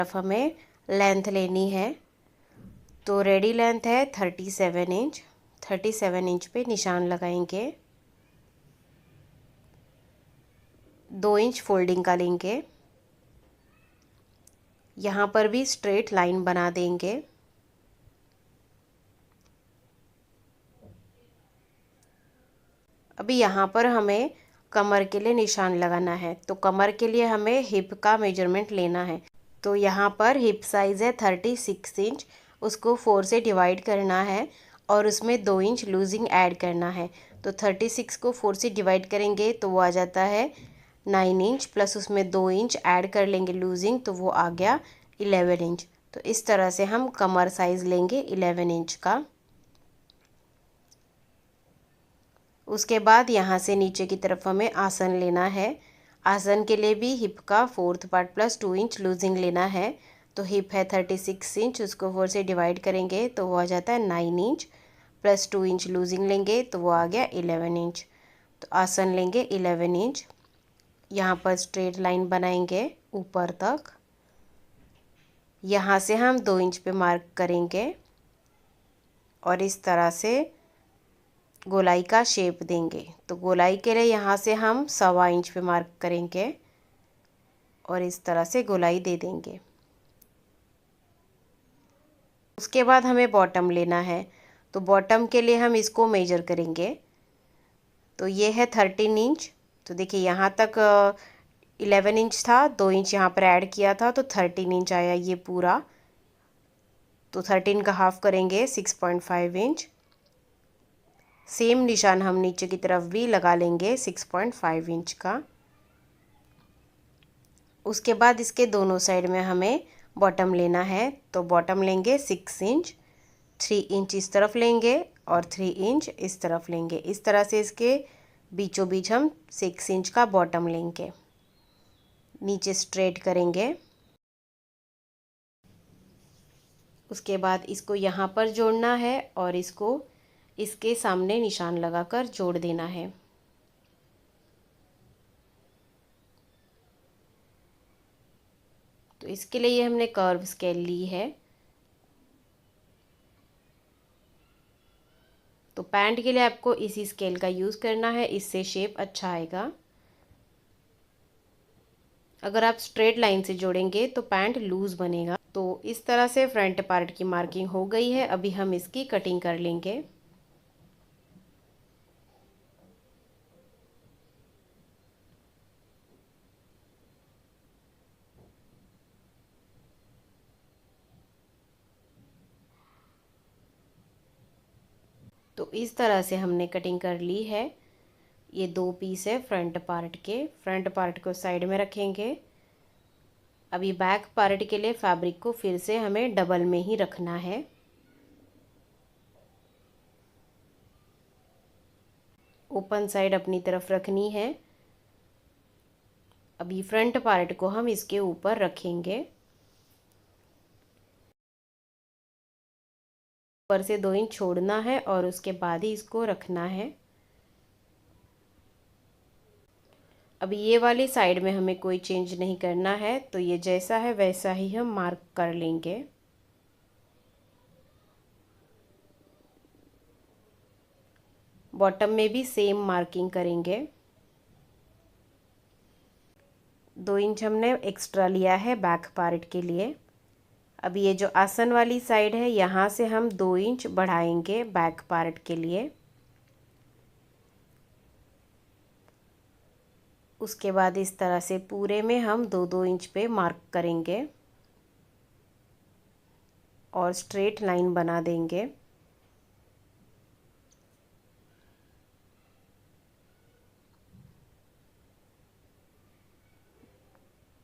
तरफ हमें लेंथ लेनी है। तो रेडी लेंथ है 37 इंच। 37 इंच पे निशान लगाएंगे। 2 इंच फोल्डिंग का लेंगे। यहाँ पर भी स्ट्रेट लाइन बना देंगे। अभी यहाँ पर हमें कमर के लिए निशान लगाना है। तो कमर के लिए हमें हिप का मेजरमेंट लेना है। तो यहाँ पर हिप साइज़ है 36 इंच। उसको 4 से डिवाइड करना है और उसमें 2 इंच लूजिंग ऐड करना है। तो 36 को 4 से डिवाइड करेंगे तो वो आ जाता है 9 इंच, प्लस उसमें 2 इंच ऐड कर लेंगे लूजिंग, तो वो आ गया 11 इंच। तो इस तरह से हम कमर साइज़ लेंगे 11 इंच का। उसके बाद यहाँ से नीचे की तरफ हमें आसन लेना है। आसन के लिए भी हिप का 4th part plus 2 inch losing लेना है। तो हिप है 36 इंच, उसको 4 से डिवाइड करेंगे तो वो आ जाता है 9 इंच, प्लस 2 इंच लूजिंग लेंगे तो वो आ गया 11 इंच। तो आसन लेंगे 11 इंच। यहाँ पर स्ट्रेट लाइन बनाएंगे ऊपर तक। यहाँ से हम 2 इंच पे मार्क करेंगे और इस तरह से गोलाई का शेप देंगे। तो गोलाई के लिए यहाँ से हम 1.25 इंच पे मार्क करेंगे और इस तरह से गोलाई दे देंगे। उसके बाद हमें बॉटम लेना है। तो बॉटम के लिए हम इसको मेजर करेंगे। तो ये है 13 इंच। तो देखिए यहाँ तक 11 इंच था, 2 इंच यहाँ पर ऐड किया था तो 13 इंच आया ये पूरा। तो 13 का हाफ करेंगे 6.5 इंच। सेम निशान हम नीचे की तरफ भी लगा लेंगे 6.5 इंच का। उसके बाद इसके दोनों साइड में हमें बॉटम लेना है। तो बॉटम लेंगे 6 इंच, 3 इंच इस तरफ लेंगे और 3 इंच इस तरफ लेंगे। इस तरह से इसके बीचों बीच हम 6 इंच का बॉटम लेंगे। नीचे स्ट्रेट करेंगे। उसके बाद इसको यहाँ पर जोड़ना है और इसको इसके सामने निशान लगाकर जोड़ देना है। तो इसके लिए ये हमने कर्व स्केल ली है। तो पैंट के लिए आपको इसी स्केल का यूज़ करना है, इससे शेप अच्छा आएगा। अगर आप स्ट्रेट लाइन से जोड़ेंगे तो पैंट लूज़ बनेगा। तो इस तरह से फ्रंट पार्ट की मार्किंग हो गई है। अभी हम इसकी कटिंग कर लेंगे। तो इस तरह से हमने कटिंग कर ली है। ये 2 पीस है फ्रंट पार्ट के। फ्रंट पार्ट को साइड में रखेंगे। अभी बैक पार्ट के लिए फैब्रिक को फिर से हमें डबल में ही रखना है। ओपन साइड अपनी तरफ रखनी है। अभी फ्रंट पार्ट को हम इसके ऊपर रखेंगे। ऊपर से 2 इंच छोड़ना है और उसके बाद ही इसको रखना है। अभी ये वाली साइड में हमें कोई चेंज नहीं करना है। तो ये जैसा है वैसा ही हम मार्क कर लेंगे। बॉटम में भी सेम मार्किंग करेंगे। 2 इंच हमने एक्स्ट्रा लिया है बैक पार्ट के लिए। अब ये जो आसन वाली साइड है यहाँ से हम 2 इंच बढ़ाएंगे बैक पार्ट के लिए। उसके बाद इस तरह से पूरे में हम 2-2 इंच पे मार्क करेंगे और स्ट्रेट लाइन बना देंगे।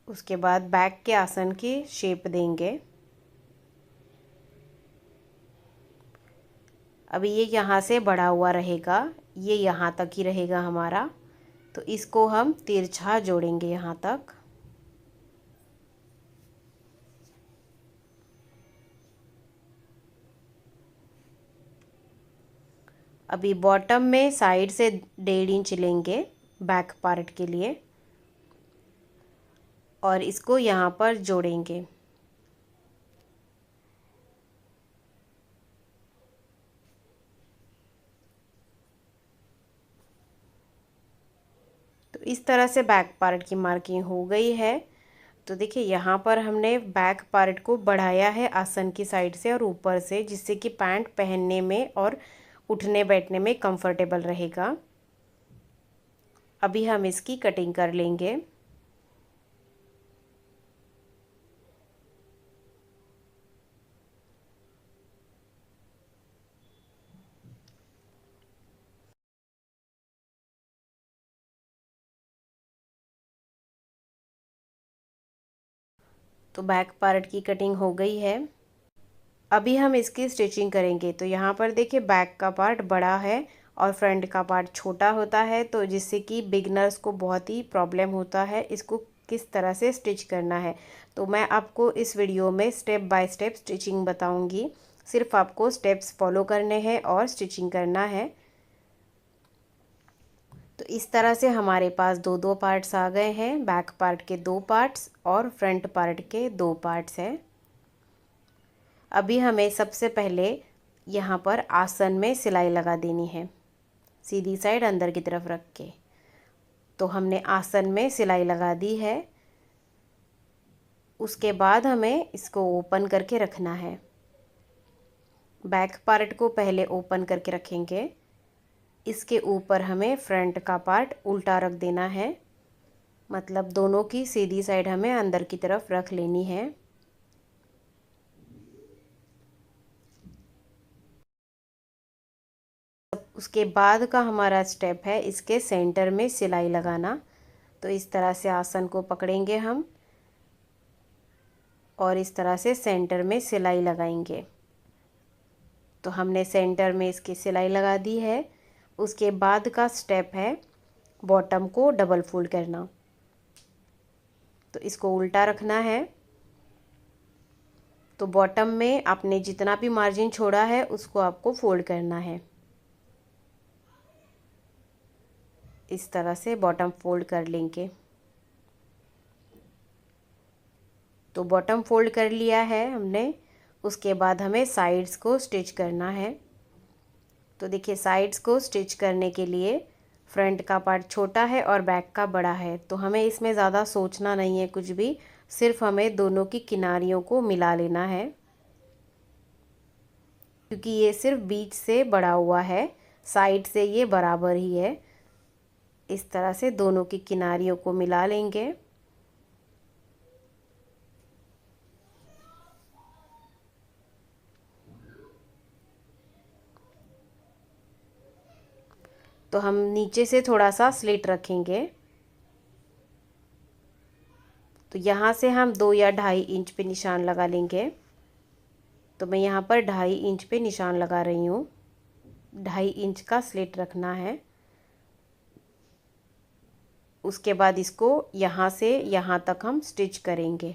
उसके बाद बैक के आसन की शेप देंगे। अभी ये यहाँ से बढ़ा हुआ रहेगा, ये यहाँ तक ही रहेगा हमारा। तो इसको हम तिरछा जोड़ेंगे यहाँ तक। अभी बॉटम में साइड से 1.5 इंच लेंगे बैक पार्ट के लिए और इसको यहाँ पर जोड़ेंगे। तरह से बैक पार्ट की मार्किंग हो गई है। तो देखिए यहाँ पर हमने बैक पार्ट को बढ़ाया है आसन की साइड से और ऊपर से, जिससे कि पैंट पहनने में और उठने बैठने में कंफर्टेबल रहेगा। अभी हम इसकी कटिंग कर लेंगे। तो बैक पार्ट की कटिंग हो गई है। अभी हम इसकी स्टिचिंग करेंगे। तो यहाँ पर देखिए बैक का पार्ट बड़ा है और फ्रंट का पार्ट छोटा होता है, तो जिससे कि बिगनर्स को बहुत ही प्रॉब्लम होता है इसको किस तरह से स्टिच करना है। तो मैं आपको इस वीडियो में स्टेप बाय स्टेप स्टिचिंग बताऊंगी। सिर्फ आपको स्टेप्स फॉलो करने हैं और स्टिचिंग करना है। तो इस तरह से हमारे पास दो दो पार्ट्स आ गए हैं, बैक पार्ट के दो पार्ट्स और फ्रंट पार्ट के दो पार्ट्स हैं। अभी हमें सबसे पहले यहाँ पर आसन में सिलाई लगा देनी है, सीधी साइड अंदर की तरफ रख के। तो हमने आसन में सिलाई लगा दी है। उसके बाद हमें इसको ओपन करके रखना है। बैक पार्ट को पहले ओपन करके रखेंगे। इसके ऊपर हमें फ्रंट का पार्ट उल्टा रख देना है, मतलब दोनों की सीधी साइड हमें अंदर की तरफ रख लेनी है। उसके बाद का हमारा स्टेप है इसके सेंटर में सिलाई लगाना। तो इस तरह से आसन को पकड़ेंगे हम और इस तरह से सेंटर में सिलाई लगाएंगे। तो हमने सेंटर में इसकी सिलाई लगा दी है। उसके बाद का स्टेप है बॉटम को डबल फोल्ड करना। तो इसको उल्टा रखना है। तो बॉटम में आपने जितना भी मार्जिन छोड़ा है उसको आपको फोल्ड करना है। इस तरह से बॉटम फोल्ड कर लेंगे। तो बॉटम फोल्ड कर लिया है हमने। उसके बाद हमें साइड्स को स्टिच करना है। तो देखिए साइड्स को स्टिच करने के लिए फ्रंट का पार्ट छोटा है और बैक का बड़ा है, तो हमें इसमें ज़्यादा सोचना नहीं है कुछ भी, सिर्फ हमें दोनों की किनारियों को मिला लेना है, क्योंकि ये सिर्फ बीच से बड़ा हुआ है, साइड से ये बराबर ही है। इस तरह से दोनों की किनारियों को मिला लेंगे। तो हम नीचे से थोड़ा सा स्लिट रखेंगे। तो यहाँ से हम 2 या 2.5 इंच पे निशान लगा लेंगे। तो मैं यहाँ पर 2.5 इंच पे निशान लगा रही हूँ। 2.5 इंच का स्लिट रखना है। उसके बाद इसको यहाँ से यहाँ तक हम स्टिच करेंगे।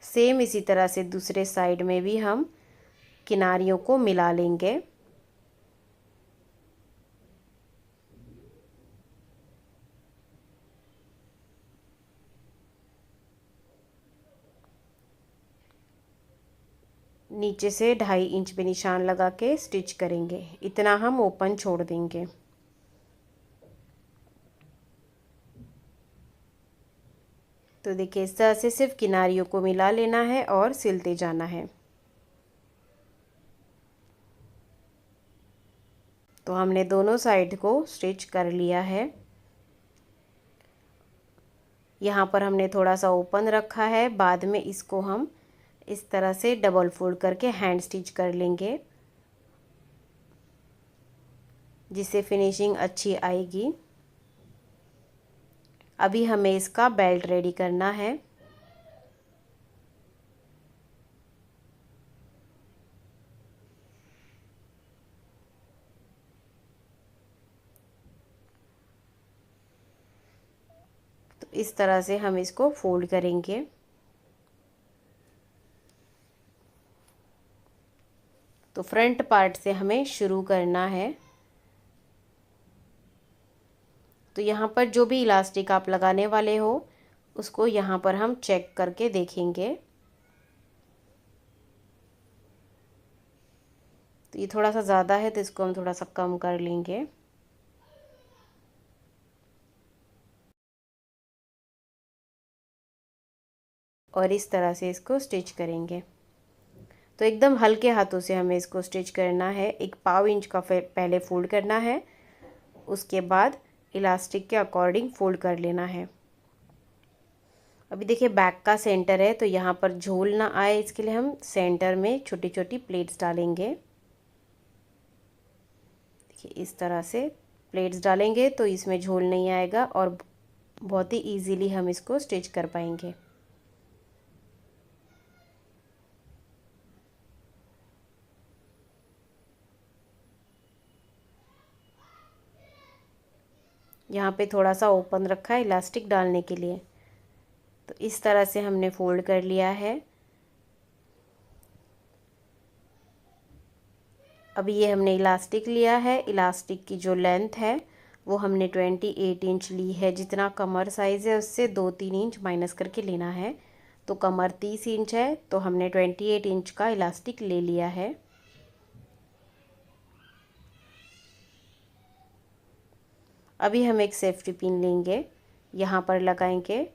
सेम इसी तरह से दूसरे साइड में भी हम किनारियों को मिला लेंगे। नीचे से 2.5 इंच पे निशान लगा के स्टिच करेंगे। इतना हम ओपन छोड़ देंगे। तो देखिए इस तरह से सिर्फ किनारियों को मिला लेना है और सिलते जाना है। तो हमने दोनों साइड को स्टिच कर लिया है। यहाँ पर हमने थोड़ा सा ओपन रखा है, बाद में इसको हम इस तरह से डबल फोल्ड करके हैंड स्टिच कर लेंगे, जिससे फिनिशिंग अच्छी आएगी। अभी हमें इसका बेल्ट रेडी करना है। तो इस तरह से हम इसको फोल्ड करेंगे। तो फ्रंट पार्ट से हमें शुरू करना है। तो यहाँ पर जो भी इलास्टिक आप लगाने वाले हो उसको यहाँ पर हम चेक करके देखेंगे। तो ये थोड़ा सा ज़्यादा है तो इसको हम थोड़ा सा कम कर लेंगे। और इस तरह से इसको स्टिच करेंगे। तो एकदम हल्के हाथों से हमें इसको स्टिच करना है। 1/4 इंच का पहले फोल्ड करना है, उसके बाद इलास्टिक के अकॉर्डिंग फोल्ड कर लेना है। अभी देखिए बैक का सेंटर है, तो यहाँ पर झोल ना आए इसके लिए हम सेंटर में छोटी छोटी प्लेट्स डालेंगे। देखिए इस तरह से प्लेट्स डालेंगे तो इसमें झोल नहीं आएगा और बहुत ही इजीली हम इसको स्टिच कर पाएंगे। यहाँ पे थोड़ा सा ओपन रखा है इलास्टिक डालने के लिए। तो इस तरह से हमने फोल्ड कर लिया है। अभी ये हमने इलास्टिक लिया है, इलास्टिक की जो लेंथ है वो हमने 28 इंच ली है। जितना कमर साइज़ है उससे 2-3 इंच माइनस करके लेना है। तो कमर 30 इंच है, तो हमने 28 इंच का इलास्टिक ले लिया है। अभी हम एक सेफ्टी पिन लेंगे, यहाँ पर लगाएंगे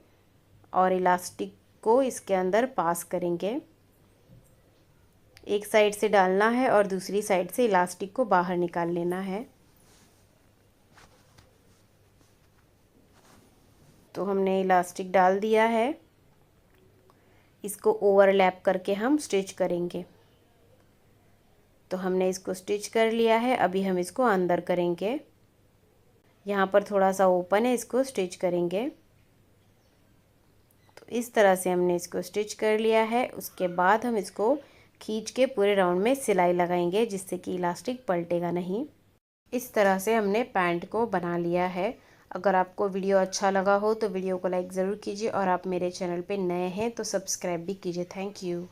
और इलास्टिक को इसके अंदर पास करेंगे। एक साइड से डालना है और दूसरी साइड से इलास्टिक को बाहर निकाल लेना है। तो हमने इलास्टिक डाल दिया है, इसको ओवरलैप करके हम स्टिच करेंगे। तो हमने इसको स्टिच कर लिया है। अभी हम इसको अंदर करेंगे, यहाँ पर थोड़ा सा ओपन है, इसको स्टिच करेंगे। तो इस तरह से हमने इसको स्टिच कर लिया है। उसके बाद हम इसको खींच के पूरे राउंड में सिलाई लगाएंगे, जिससे कि इलास्टिक पलटेगा नहीं। इस तरह से हमने पैंट को बना लिया है। अगर आपको वीडियो अच्छा लगा हो तो वीडियो को लाइक ज़रूर कीजिए और आप मेरे चैनल पे नए हैं तो सब्सक्राइब भी कीजिए। Thank you.